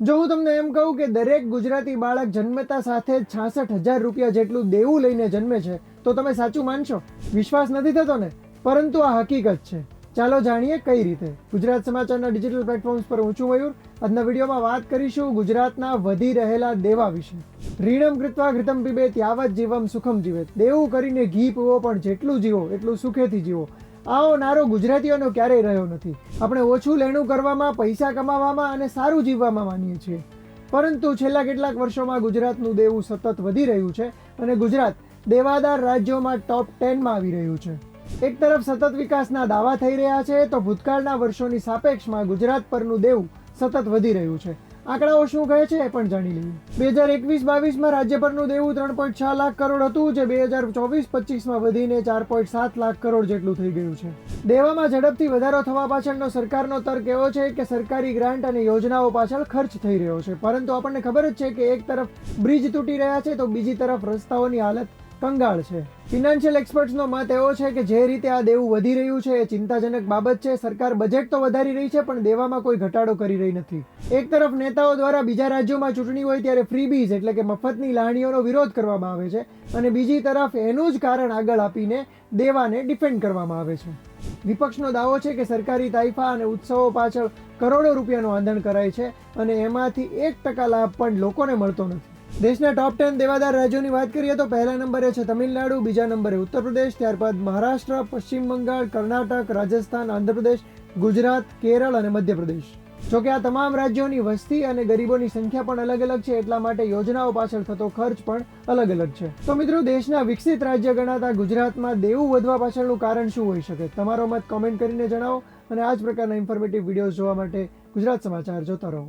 જો હું તમને એમ કહું કે દરેક ગુજરાતી બાળક જન્મતા સાથે જ 66,000 રૂપિયા જેટલું દેવું લઈને જન્મે છે તો તમે સાચું માનશો? વિશ્વાસ નથી થતો ને? પરંતુ આ હકીકત છે. ચાલો જાણીએ કઈ રીતે. ગુજરાત સમાચારના ડિજિટલ પ્લેટફોર્મ્સ પર હું છું મયુર. આજના વિડીયોમાં વાત કરીશું ગુજરાતના વધી રહેલા દેવા વિશે. રીણમ કૃત્વા ઘૃતમ પિબેત યાવત જીવમ સુખમ જીવેત. દેવું કરીને ઘી પીવો, પણ જેટલું જીવો એટલું સુખેથી જીવો. આવો નારો ગુજરાતીઓનો ક્યારેય રહ્યો નથી. આપણે ઓછું લેણું કરવામાં, પૈસા કમાવામાં અને સારું જીવવામાં માનીએ છીએ. પરંતુ છેલ્લા કેટલાક વર્ષોમાં ગુજરાતનું દેવું સતત વધી રહ્યું છે અને ગુજરાત દેવાદાર રાજ્યોમાં ટોપ 10માં આવી રહ્યું છે. એક તરફ સતત વિકાસના દાવા થઈ રહ્યા છે, તો ભૂતકાળના વર્ષોની સાપેક્ષમાં ગુજરાત પરનું દેવું સતત વધી રહ્યું છે. આંકડાઓ શું કહે છે એ પણ જાણી લઈએ. 2021-22માં રાજ્ય પરનું દેવું 3.6 લાખ કરોડ હતું, જે 2024-25માં વધીને 4.7 લાખ કરોડ જેટલું થઈ ગયું છે. દેવામાં ઝડપથી વધારો થવા પાછળનો સરકારનો તર્ક એવો છે કે સરકારી ગ્રાન્ટ અને યોજનાઓ પાછળ ખર્ચ થઈ રહ્યો છે. પરંતુ આપણને ખબર જ છે કે એક તરફ બ્રિજ તૂટી રહ્યા છે તો બીજી તરફ રસ્તાઓની હાલત કંગાળ છે. ફિનાન્શિયલ એક્સપર્ટ્સનો મત એવો છે કે જે રીતે આ દેવું વધી રહ્યું છે એ ચિંતાજનક બાબત છે. સરકાર બજેટ તો વધારી રહી છે, પણ દેવામાં કોઈ ઘટાડો કરી રહી નથી. એક તરફ નેતાઓ દ્વારા બીજા રાજ્યોમાં ચૂંટણી હોય ત્યારે ફ્રીબીઝ એટલે કે મફતની લાવણીઓનો વિરોધ કરવામાં આવે છે, અને બીજી તરફ એનું જ કારણ આગળ આપીને દેવાને ડિફેન્ડ કરવામાં આવે છે. વિપક્ષનો દાવો છે કે સરકારી તાઇફા અને ઉત્સવો પાછળ કરોડો રૂપિયાનું આંધણ કરાય છે અને એમાંથી 1% લાભ પણ લોકોને મળતો નથી. દેશના ટોપ 10 દેવાદાર રાજ્યોની વાત કરીએ તો પહેલા નંબરે છે તમિલનાડુ, બીજા નંબરે ઉત્તર પ્રદેશ, ત્યારબાદ મહારાષ્ટ્ર, પશ્ચિમ બંગાળ, કર્ણાટક, રાજસ્થાન, આંધ્રપ્રદેશ, ગુજરાત, કેરળ અને મધ્યપ્રદેશ. જોકે આ તમામ રાજ્યોની વસ્તી અને ગરીબોની સંખ્યા પણ અલગ અલગ છે, એટલા માટે યોજનાઓ પાછળ થતો ખર્ચ પણ અલગ અલગ છે. તો મિત્રો, દેશના વિકસિત રાજ્ય ગણાતા ગુજરાતમાં દેવું વધવા પાછળનું કારણ શું હોઈ શકે? તમારો મત કોમેન્ટ કરીને જણાવો અને આ જ પ્રકારના ઇન્ફોર્મેટિવ વિડીયોઝ જોવા માટે ગુજરાત સમાચાર જોતા રહો.